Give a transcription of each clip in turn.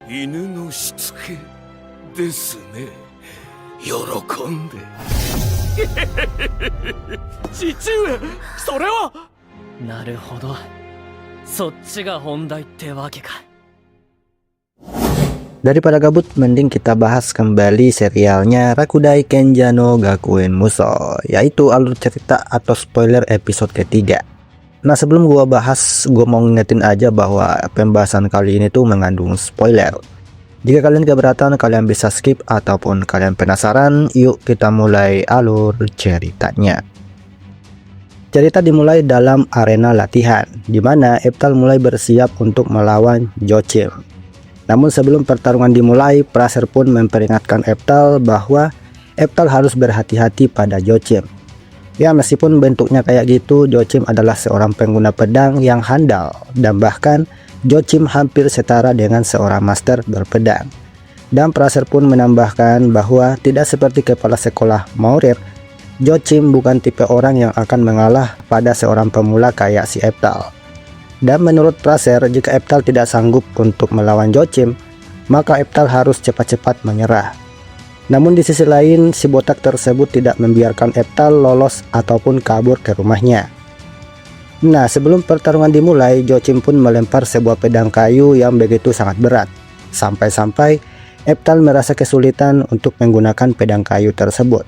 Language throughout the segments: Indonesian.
犬のしつけですね。喜んで。父上、それは。なるほど。そっちが本題ってわけか。Daripada gabut, mending kita bahas kembali serialnya Rakudai Kenja no Gakuen Musou, yaitu alur cerita atau spoiler episode ketiga. Nah, sebelum gua bahas, gua mau ngingetin aja bahwa pembahasan kali ini tuh mengandung spoiler. Jika kalian keberatan, kalian bisa skip, ataupun kalian penasaran, yuk kita mulai alur ceritanya. Cerita dimulai dalam arena latihan, di mana Eftal mulai bersiap untuk melawan Joachim. Namun sebelum pertarungan dimulai, Praser pun memperingatkan Eftal bahwa Eftal harus berhati-hati pada Joachim. Ya, meskipun bentuknya kayak gitu, Joachim adalah seorang pengguna pedang yang handal, dan bahkan Joachim hampir setara dengan seorang master berpedang. Dan Praser pun menambahkan bahwa tidak seperti kepala sekolah Maurir, Joachim bukan tipe orang yang akan mengalah pada seorang pemula kayak si Eftal. Dan menurut Praser, jika Eftal tidak sanggup untuk melawan Joachim, maka Eftal harus cepat-cepat menyerah. Namun di sisi lain, si botak tersebut tidak membiarkan Eftal lolos ataupun kabur ke rumahnya. Nah, sebelum pertarungan dimulai, Joachim pun melempar sebuah pedang kayu yang begitu sangat berat. Sampai-sampai Eftal merasa kesulitan untuk menggunakan pedang kayu tersebut.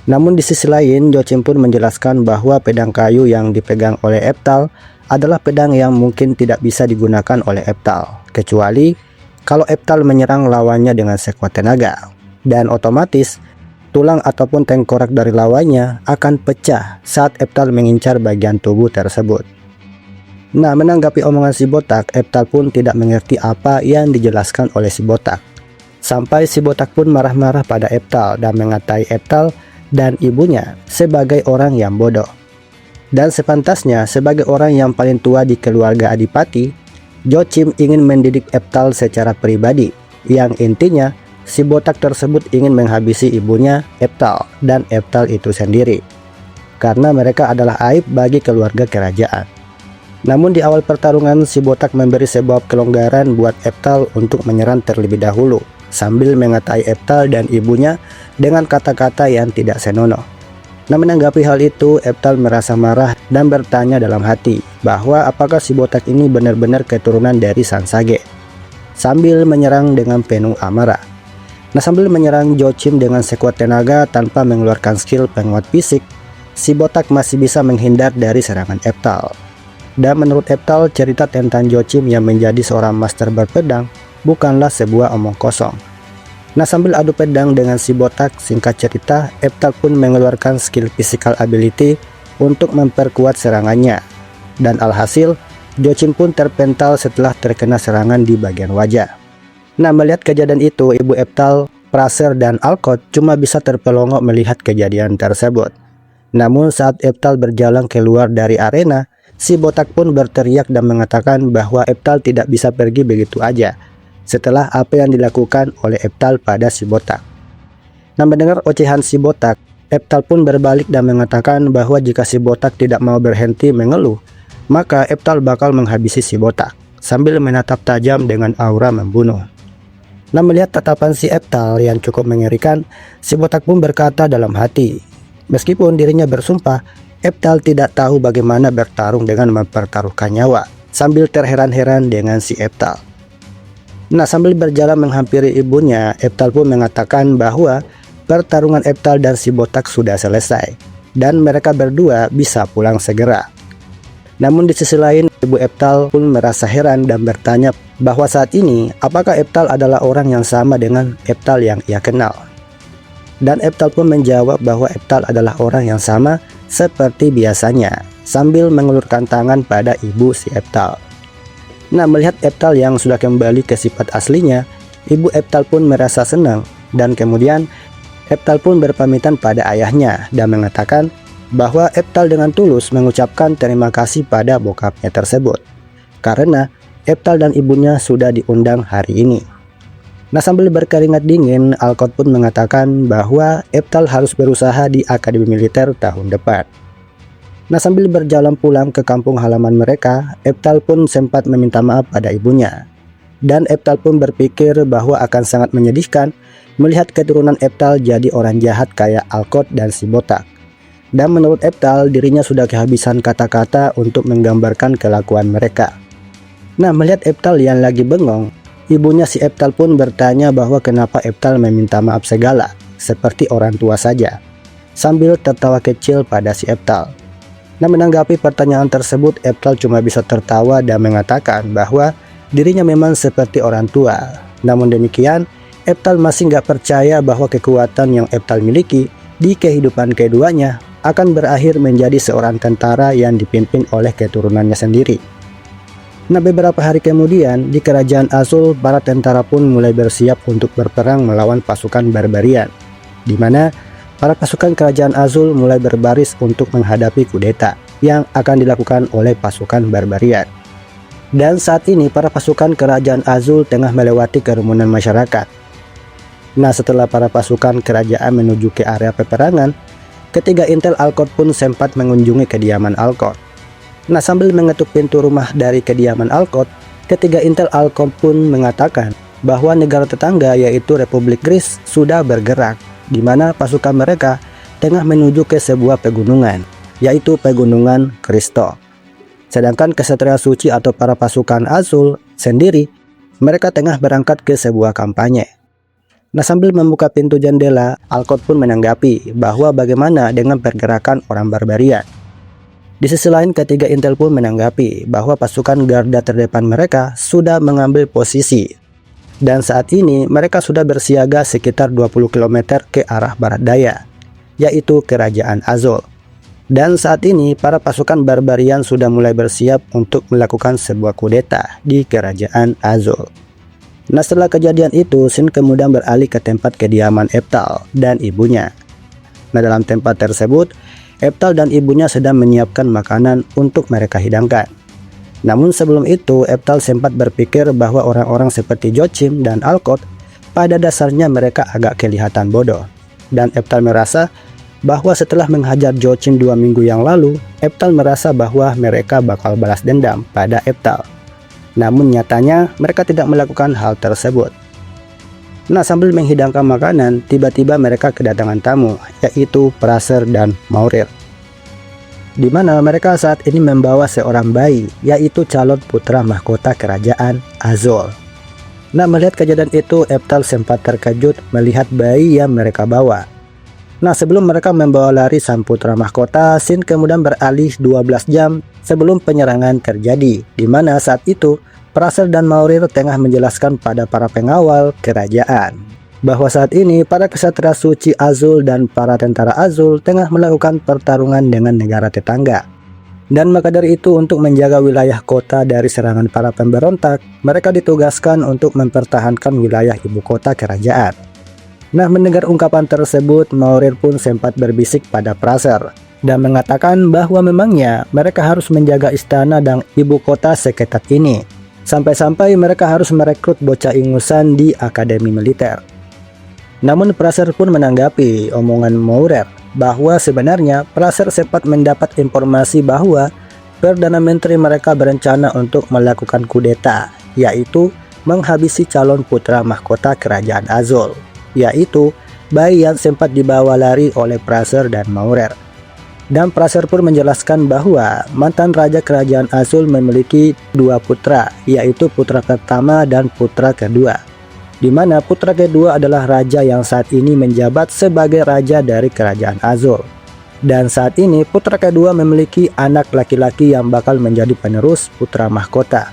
Namun di sisi lain, Joachim pun menjelaskan bahwa pedang kayu yang dipegang oleh Eftal adalah pedang yang mungkin tidak bisa digunakan oleh Eftal, kecuali kalau Eftal menyerang lawannya dengan sekuat tenaga. Dan otomatis tulang ataupun tengkorak dari lawannya akan pecah saat Eftal mengincar bagian tubuh tersebut. Nah, menanggapi omongan si botak, Eftal pun tidak mengerti apa yang dijelaskan oleh si botak. Sampai si botak pun marah-marah pada Eftal dan mengatai Eftal dan ibunya sebagai orang yang bodoh. Dan sepantasnya sebagai orang yang paling tua di keluarga Adipati, Joachim ingin mendidik Eftal secara pribadi, yang intinya si botak tersebut ingin menghabisi ibunya Eftal dan Eftal itu sendiri, karena mereka adalah aib bagi keluarga kerajaan. Namun di awal pertarungan, si botak memberi sebuah kelonggaran buat Eftal untuk menyerang terlebih dahulu, sambil mengatai Eftal dan ibunya dengan kata-kata yang tidak senonoh. Nah, menanggapi hal itu, Eftal merasa marah dan bertanya dalam hati bahwa apakah si botak ini benar-benar keturunan dari Sansage, sambil menyerang dengan penuh amarah. Nah, sambil menyerang Joachim dengan sekuat tenaga tanpa mengeluarkan skill penguat fisik, si botak masih bisa menghindar dari serangan Eftal. Dan menurut Eftal, cerita tentang Joachim yang menjadi seorang master berpedang bukanlah sebuah omong kosong. Nah, sambil adu pedang dengan si botak, singkat cerita, Eftal pun mengeluarkan skill physical ability untuk memperkuat serangannya. Dan alhasil, Joachim pun terpental setelah terkena serangan di bagian wajah. Nah, melihat kejadian itu, ibu Eftal, Praser, dan Alcott cuma bisa terpelongok melihat kejadian tersebut. Namun saat Eftal berjalan keluar dari arena, si botak pun berteriak dan mengatakan bahwa Eftal tidak bisa pergi begitu aja setelah apa yang dilakukan oleh Eftal pada si botak. Nah, mendengar ocehan si botak, Eftal pun berbalik dan mengatakan bahwa jika si botak tidak mau berhenti mengeluh, maka Eftal bakal menghabisi si botak, sambil menatap tajam dengan aura membunuh. Nah, melihat tatapan si Eftal yang cukup mengerikan, si botak pun berkata dalam hati, meskipun dirinya bersumpah, Eftal tidak tahu bagaimana bertarung dengan mempertaruhkan nyawa, sambil terheran-heran dengan si Eftal. Nah, sambil berjalan menghampiri ibunya, Eftal pun mengatakan bahwa pertarungan Eftal dan si botak sudah selesai, dan mereka berdua bisa pulang segera. Namun di sisi lain, ibu Eftal pun merasa heran dan bertanya bahwa saat ini apakah Eftal adalah orang yang sama dengan Eftal yang ia kenal. Dan Eftal pun menjawab bahwa Eftal adalah orang yang sama seperti biasanya, sambil mengulurkan tangan pada ibu si Eftal. Nah, melihat Eftal yang sudah kembali ke sifat aslinya, ibu Eftal pun merasa senang, dan kemudian Eftal pun berpamitan pada ayahnya dan mengatakan bahwa Eftal dengan tulus mengucapkan terima kasih pada bokapnya tersebut, karena Eftal dan ibunya sudah diundang hari ini. Nah, sambil berkeringat dingin, Alcott pun mengatakan bahwa Eftal harus berusaha di Akademi Militer tahun depan. Nah, sambil berjalan pulang ke kampung halaman mereka, Eftal pun sempat meminta maaf pada ibunya. Dan Eftal pun berpikir bahwa akan sangat menyedihkan melihat keturunan Eftal jadi orang jahat kayak Alcott dan si botak. Dan menurut Eftal, dirinya sudah kehabisan kata-kata untuk menggambarkan kelakuan mereka. Nah, melihat Eftal yang lagi bengong, ibunya si Eftal pun bertanya bahwa kenapa Eftal meminta maaf segala, seperti orang tua saja, sambil tertawa kecil pada si Eftal. Nah, menanggapi pertanyaan tersebut, Eftal cuma bisa tertawa dan mengatakan bahwa dirinya memang seperti orang tua. Namun demikian, Eftal masih nggak percaya bahwa kekuatan yang Eftal miliki di kehidupan keduanya akan berakhir menjadi seorang tentara yang dipimpin oleh keturunannya sendiri. Nah, beberapa hari kemudian di kerajaan Azul, para tentara pun mulai bersiap untuk berperang melawan pasukan barbarian, di mana para pasukan kerajaan Azul mulai berbaris untuk menghadapi kudeta yang akan dilakukan oleh pasukan barbarian. Dan saat ini para pasukan kerajaan Azul tengah melewati kerumunan masyarakat. Nah, setelah para pasukan kerajaan menuju ke area peperangan, ketiga intel Alcott pun sempat mengunjungi kediaman Alcott. Nah, sambil mengetuk pintu rumah dari kediaman Alcott, ketiga intel Alcott pun mengatakan bahwa negara tetangga yaitu Republik Greece sudah bergerak, di mana pasukan mereka tengah menuju ke sebuah pegunungan, yaitu Pegunungan Kristo. Sedangkan kesatria suci atau para pasukan Azul sendiri, mereka tengah berangkat ke sebuah kampanye. Nah, sambil membuka pintu jendela, Alcott pun menanggapi bahwa bagaimana dengan pergerakan orang barbarian. Di sisi lain, ketiga intel pun menanggapi bahwa pasukan garda terdepan mereka sudah mengambil posisi. Dan saat ini mereka sudah bersiaga sekitar 20 km ke arah barat daya, yaitu Kerajaan Azul. Dan saat ini para pasukan barbarian sudah mulai bersiap untuk melakukan sebuah kudeta di Kerajaan Azul. Nah, setelah kejadian itu, Sin kemudian beralih ke tempat kediaman Eftal dan ibunya. Nah, dalam tempat tersebut, Eftal dan ibunya sedang menyiapkan makanan untuk mereka hidangkan. Namun sebelum itu, Eftal sempat berpikir bahwa orang-orang seperti Joachim dan Alcott pada dasarnya mereka agak kelihatan bodoh. Dan Eftal merasa bahwa setelah menghajar Joachim 2 minggu yang lalu, Eftal merasa bahwa mereka bakal balas dendam pada Eftal. Namun nyatanya mereka tidak melakukan hal tersebut. Nah, sambil menghidangkan makanan, tiba-tiba mereka kedatangan tamu, yaitu Praser dan Maurir. Di mana mereka saat ini membawa seorang bayi, yaitu calon putra mahkota kerajaan Azul. Nah, melihat kejadian itu, Eftal sempat terkejut melihat bayi yang mereka bawa. Nah, sebelum mereka membawa lari sang putra mahkota, Sin kemudian beralih 12 jam sebelum penyerangan terjadi, di mana saat itu Praser dan Maurir tengah menjelaskan pada para pengawal kerajaan bahwa saat ini para kesatria suci Azul dan para tentara Azul tengah melakukan pertarungan dengan negara tetangga. Dan maka dari itu, untuk menjaga wilayah kota dari serangan para pemberontak, mereka ditugaskan untuk mempertahankan wilayah ibu kota kerajaan. Nah, mendengar ungkapan tersebut, Maurir pun sempat berbisik pada Praser dan mengatakan bahwa memangnya mereka harus menjaga istana dan ibu kota seketat ini. Sampai-sampai mereka harus merekrut bocah ingusan di akademi militer. Namun Praser pun menanggapi omongan Maurir bahwa sebenarnya Praser sempat mendapat informasi bahwa Perdana Menteri mereka berencana untuk melakukan kudeta, yaitu menghabisi calon putra mahkota kerajaan Azul, yaitu bayi yang sempat dibawa lari oleh Praser dan Maurir. Dan Praser pun menjelaskan bahwa mantan raja kerajaan Azul memiliki 2 putra, yaitu putra pertama dan putra kedua, di mana putra kedua adalah raja yang saat ini menjabat sebagai raja dari kerajaan Azul. Dan saat ini putra kedua memiliki anak laki-laki yang bakal menjadi penerus putra mahkota.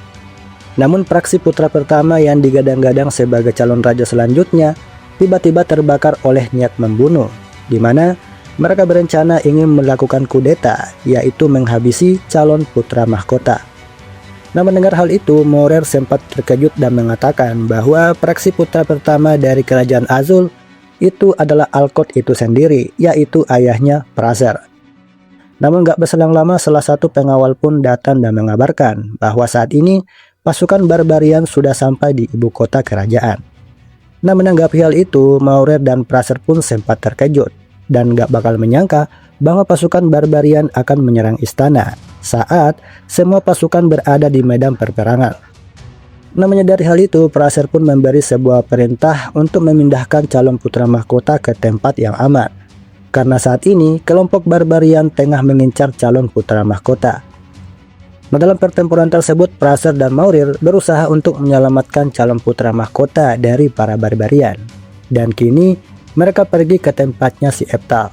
Namun praksi putra pertama yang digadang-gadang sebagai calon raja selanjutnya tiba-tiba terbakar oleh niat membunuh, di mana mereka berencana ingin melakukan kudeta, yaitu menghabisi calon putra mahkota. Nah, mendengar hal itu, Maurir sempat terkejut dan mengatakan bahwa praksi putra pertama dari kerajaan Azul itu adalah Alcott itu sendiri, yaitu ayahnya Praser. Namun gak berselang lama, salah satu pengawal pun datang dan mengabarkan bahwa saat ini pasukan barbarian sudah sampai di ibu kota kerajaan. Nah, menanggapi hal itu, Maurir dan Praser pun sempat terkejut dan gak bakal menyangka bahwa pasukan barbarian akan menyerang istana saat semua pasukan berada di medan perperangan. Nah, menyadari hal itu, Praser pun memberi sebuah perintah untuk memindahkan calon putra mahkota ke tempat yang aman. Karena saat ini, kelompok barbarian tengah mengincar calon putra mahkota. Nah, dalam pertempuran tersebut, Praser dan Maurir berusaha untuk menyelamatkan calon putra mahkota dari para barbarian. Dan kini, mereka pergi ke tempatnya si Eftal.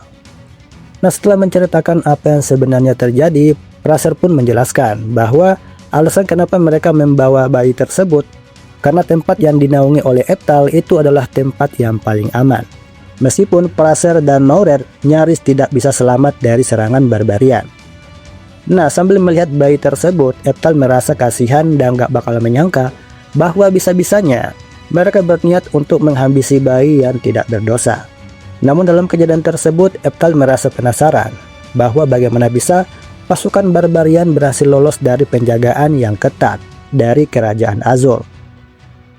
Nah, setelah menceritakan apa yang sebenarnya terjadi, Praser pun menjelaskan bahwa alasan kenapa mereka membawa bayi tersebut karena tempat yang dinaungi oleh Eftal itu adalah tempat yang paling aman. Meskipun Praser dan Maurir nyaris tidak bisa selamat dari serangan barbarian. Nah, sambil melihat bayi tersebut, Eftal merasa kasihan dan gak bakal menyangka bahwa bisa-bisanya mereka berniat untuk menghabisi bayi yang tidak berdosa. Namun dalam kejadian tersebut, Eftal merasa penasaran bahwa bagaimana bisa pasukan barbarian berhasil lolos dari penjagaan yang ketat dari kerajaan Azul.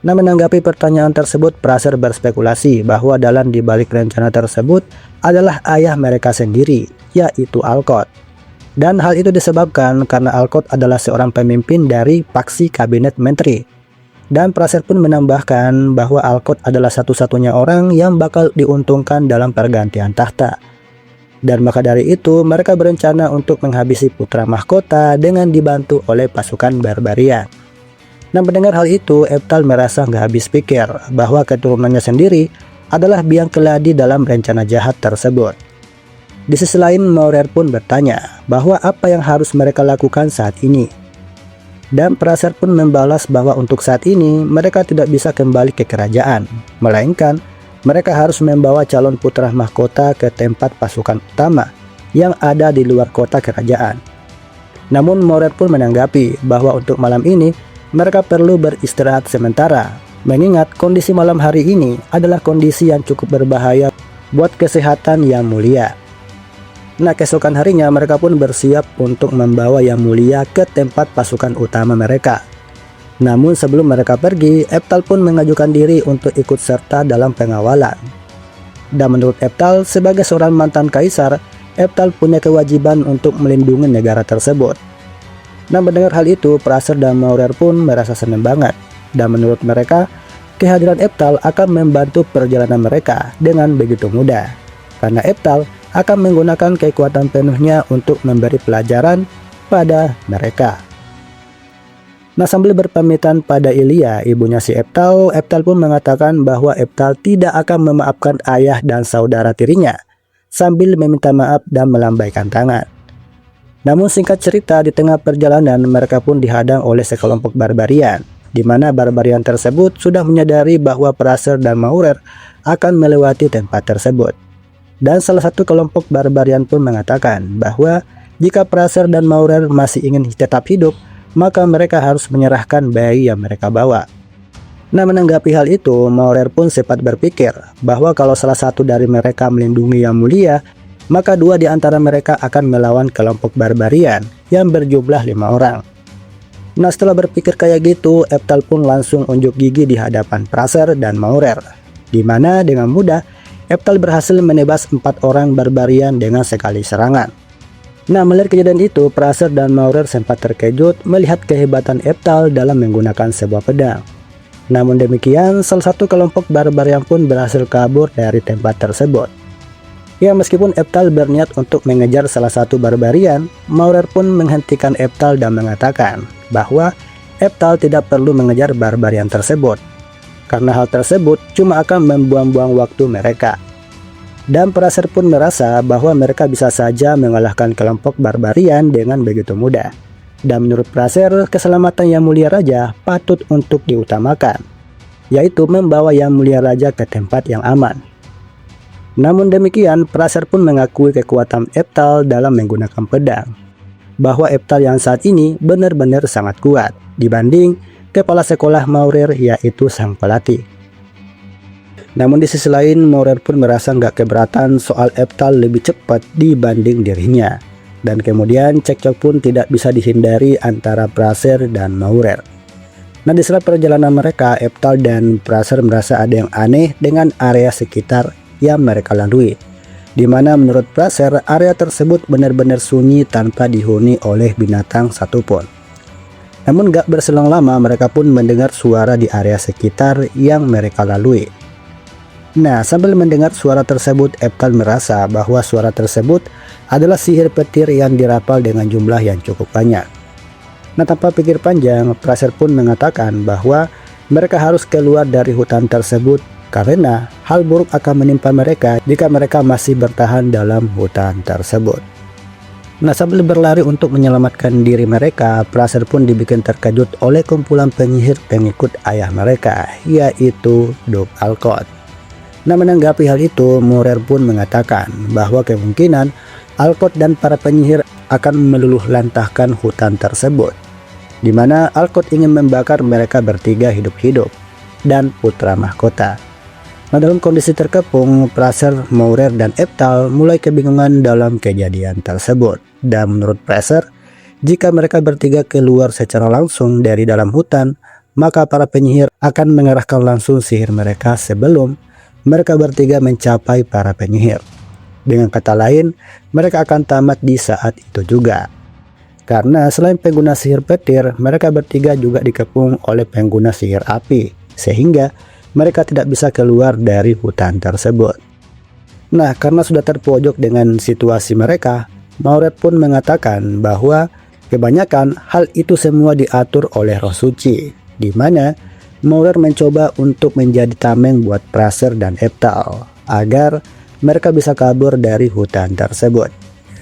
Nah, menanggapi pertanyaan tersebut, Praser berspekulasi bahwa dalang di balik rencana tersebut adalah ayah mereka sendiri, yaitu Alkot. Dan hal itu disebabkan karena Alkot adalah seorang pemimpin dari faksi kabinet menteri. Dan Praser pun menambahkan bahwa Alkot adalah satu-satunya orang yang bakal diuntungkan dalam pergantian tahta. Dan maka dari itu mereka berencana untuk menghabisi putra mahkota dengan dibantu oleh pasukan barbarian. Nah, mendengar hal itu, Eftal merasa nggak habis pikir bahwa keturunannya sendiri adalah biang keladi dalam rencana jahat tersebut. Di sisi lain, Maurir pun bertanya bahwa apa yang harus mereka lakukan saat ini. Dan Praser pun membalas bahwa untuk saat ini mereka tidak bisa kembali ke kerajaan, melainkan mereka harus membawa calon putra mahkota ke tempat pasukan utama yang ada di luar kota kerajaan. Namun Maurir pun menanggapi bahwa untuk malam ini mereka perlu beristirahat sementara, mengingat kondisi malam hari ini adalah kondisi yang cukup berbahaya buat kesehatan Yang Mulia. Nah, keesokan harinya mereka pun bersiap untuk membawa Yang Mulia ke tempat pasukan utama mereka. Namun sebelum mereka pergi, Eftal pun mengajukan diri untuk ikut serta dalam pengawalan. Dan menurut Eftal, sebagai seorang mantan kaisar, Eftal punya kewajiban untuk melindungi negara tersebut. Nah, mendengar hal itu, Praser dan Maurir pun merasa senang banget. Dan menurut mereka, kehadiran Eftal akan membantu perjalanan mereka dengan begitu mudah. Karena Eftal akan menggunakan kekuatan penuhnya untuk memberi pelajaran pada mereka. Nah, sambil berpamitan pada Ilia, ibunya si Eftal, Eftal pun mengatakan bahwa Eftal tidak akan memaafkan ayah dan saudara tirinya, sambil meminta maaf dan melambaikan tangan. Namun singkat cerita, di tengah perjalanan mereka pun dihadang oleh sekelompok barbarian, di mana barbarian tersebut sudah menyadari bahwa Praser dan Maurir akan melewati tempat tersebut. Dan salah satu kelompok barbarian pun mengatakan bahwa jika Praser dan Maurir masih ingin tetap hidup, maka mereka harus menyerahkan bayi yang mereka bawa. Nah, menanggapi hal itu, Maurir pun sempat berpikir bahwa kalau salah satu dari mereka melindungi Yang Mulia, maka dua di antara mereka akan melawan kelompok barbarian yang berjumlah 5 orang. Nah, setelah berpikir kayak gitu, Eftal pun langsung unjuk gigi di hadapan Praser dan Maurir, di mana dengan mudah Eftal berhasil menebas 4 orang barbarian dengan sekali serangan. Nah, melihat kejadian itu, Praser dan Maurir sempat terkejut melihat kehebatan Eftal dalam menggunakan sebuah pedang. Namun demikian, salah satu kelompok barbarian pun berhasil kabur dari tempat tersebut. Ya, meskipun Eftal berniat untuk mengejar salah satu barbarian, Maurir pun menghentikan Eftal dan mengatakan bahwa Eftal tidak perlu mengejar barbarian tersebut, karena hal tersebut cuma akan membuang-buang waktu mereka. Dan Praser pun merasa bahwa mereka bisa saja mengalahkan kelompok barbarian dengan begitu mudah. Dan menurut Praser, keselamatan Yang Mulia Raja patut untuk diutamakan, yaitu membawa Yang Mulia Raja ke tempat yang aman. Namun demikian, Praser pun mengakui kekuatan Eftal dalam menggunakan pedang, bahwa Eftal yang saat ini benar-benar sangat kuat dibanding kepala sekolah Maurir, yaitu sang pelatih. Namun di sisi lain, Maurir pun merasa nggak keberatan soal Eftal lebih cepat dibanding dirinya. Dan kemudian cekcok pun tidak bisa dihindari antara Praser dan Maurir. Nah, di sela perjalanan mereka, Eftal dan Praser merasa ada yang aneh dengan area sekitar yang mereka lalui, di mana menurut Praser area tersebut benar-benar sunyi tanpa dihuni oleh binatang satupun. Namun gak berselang lama mereka pun mendengar suara di area sekitar yang mereka lalui. Nah, sambil mendengar suara tersebut, Eftal merasa bahwa suara tersebut adalah sihir petir yang dirapal dengan jumlah yang cukup banyak. Nah, tanpa pikir panjang, Praser pun mengatakan bahwa mereka harus keluar dari hutan tersebut karena hal buruk akan menimpa mereka jika mereka masih bertahan dalam hutan tersebut. Nah, sambil berlari untuk menyelamatkan diri mereka, Praser pun dibikin terkejut oleh kumpulan penyihir pengikut ayah mereka, yaitu Duke Alcott. Nah, menanggapi hal itu, Morer pun mengatakan bahwa kemungkinan Alcott dan para penyihir akan meluluh lantahkan hutan tersebut, di mana Alcott ingin membakar mereka bertiga hidup-hidup dan putra mahkota. Nah, dalam kondisi terkepung, Praser, Morer, dan Eftal mulai kebingungan dalam kejadian tersebut. Dan menurut Praser, jika mereka bertiga keluar secara langsung dari dalam hutan, maka para penyihir akan mengerahkan langsung sihir mereka sebelum mereka bertiga mencapai para penyihir. Dengan kata lain, mereka akan tamat di saat itu juga. Karena selain pengguna sihir petir, mereka bertiga juga dikepung oleh pengguna sihir api, sehingga mereka tidak bisa keluar dari hutan tersebut. Nah, karena sudah terpojok dengan situasi mereka, Mauret pun mengatakan bahwa kebanyakan hal itu semua diatur oleh roh suci, di mana Maurer mencoba untuk menjadi tameng buat Praser dan Eftal agar mereka bisa kabur dari hutan tersebut.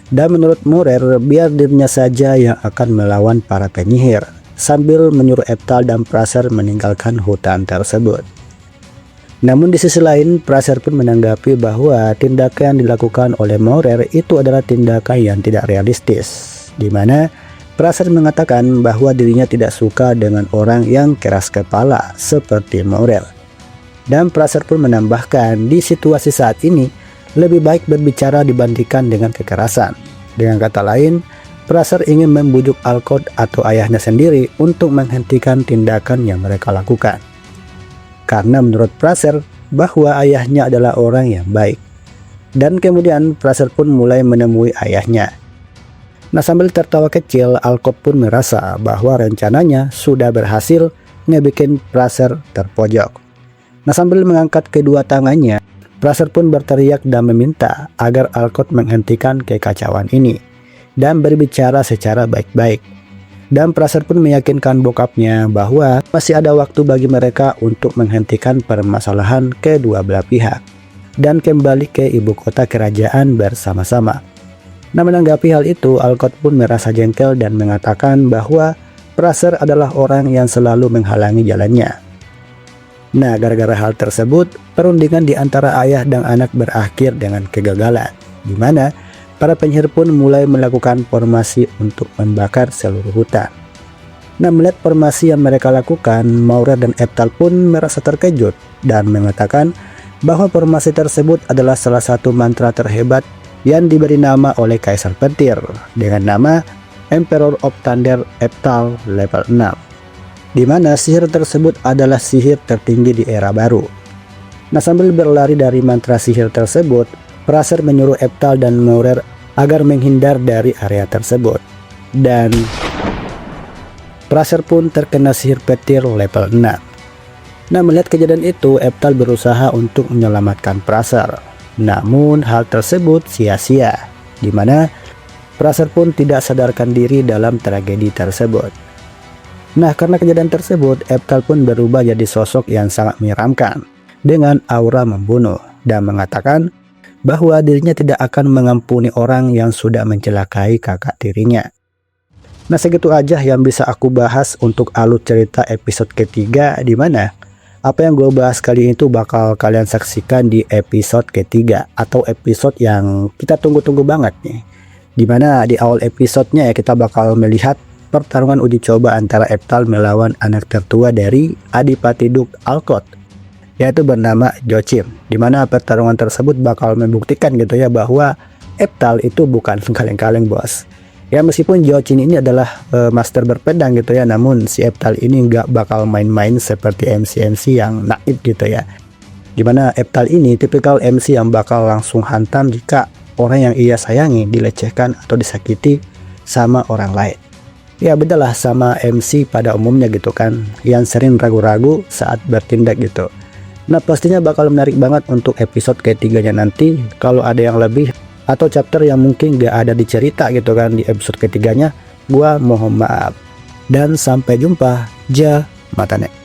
Dan menurut Maurer, biar dirinya saja yang akan melawan para penyihir, sambil menyuruh Eftal dan Praser meninggalkan hutan tersebut. Namun di sisi lain, Praser pun menanggapi bahwa tindakan yang dilakukan oleh Maurer itu adalah tindakan yang tidak realistis, di mana Praser mengatakan bahwa dirinya tidak suka dengan orang yang keras kepala seperti Maurer. Dan Praser pun menambahkan di situasi saat ini lebih baik berbicara dibandingkan dengan kekerasan. Dengan kata lain, Praser ingin membujuk Alcott atau ayahnya sendiri untuk menghentikan tindakan yang mereka lakukan. Karena menurut Praser bahwa ayahnya adalah orang yang baik. Dan kemudian Praser pun mulai menemui ayahnya. Nah, sambil tertawa kecil, Alcott pun merasa bahwa rencananya sudah berhasil ngebikin Praser terpojok. Nah, sambil mengangkat kedua tangannya, Praser pun berteriak dan meminta agar Alcott menghentikan kekacauan ini dan berbicara secara baik-baik. Dan Praser pun meyakinkan bokapnya bahwa masih ada waktu bagi mereka untuk menghentikan permasalahan kedua belah pihak dan kembali ke ibu kota kerajaan bersama-sama. Nah, menanggapi hal itu, Alcott pun merasa jengkel dan mengatakan bahwa Praser adalah orang yang selalu menghalangi jalannya. Nah, gara-gara hal tersebut, perundingan di antara ayah dan anak berakhir dengan kegagalan, di mana para penyihir pun mulai melakukan formasi untuk membakar seluruh hutan. Nah, melihat formasi yang mereka lakukan, Maurer dan Eftal pun merasa terkejut dan mengatakan bahwa formasi tersebut adalah salah satu mantra terhebat yang diberi nama oleh Kaisar Petir dengan nama Emperor of Thunder Eftal level 6, di mana sihir tersebut adalah sihir tertinggi di era baru. Nah, sambil berlari dari mantra sihir tersebut, Praser menyuruh Eftal dan Maurer agar menghindar dari area tersebut. Dan Praser pun terkena sihir petir level 6. Nah, melihat kejadian itu, Eftal berusaha untuk menyelamatkan Praser. Namun hal tersebut sia-sia, di mana Praser pun tidak sadarkan diri dalam tragedi tersebut. Nah, karena kejadian tersebut, Eftal pun berubah jadi sosok yang sangat menyeramkan dengan aura membunuh dan mengatakan bahwa dirinya tidak akan mengampuni orang yang sudah mencelakai kakak tirinya. Nah, segitu aja yang bisa aku bahas untuk alur cerita episode ketiga, di mana apa yang gue bahas kali ini tuh bakal kalian saksikan di episode ketiga atau episode yang kita tunggu-tunggu banget nih. Dimana di awal episodenya ya kita bakal melihat pertarungan uji coba antara Eftal melawan anak tertua dari Adipati Duke Alcott, yaitu bernama Joachim. Dimana pertarungan tersebut bakal membuktikan gitu ya bahwa Eftal itu bukan kaleng-kaleng bos. Ya, meskipun Joachim ini adalah master berpedang gitu ya, namun si Eftal ini nggak bakal main-main seperti MC-MC yang naif gitu ya. Dimana Eftal ini tipikal MC yang bakal langsung hantam jika orang yang ia sayangi dilecehkan atau disakiti sama orang lain. Ya beda lah sama MC pada umumnya gitu kan, yang sering ragu-ragu saat bertindak gitu. Nah pastinya bakal menarik banget untuk episode ketiganya nanti. Kalau ada yang lebih atau chapter yang mungkin gak ada di cerita gitu kan di episode ketiganya, gua mohon maaf. Dan sampai jumpa, ja matane.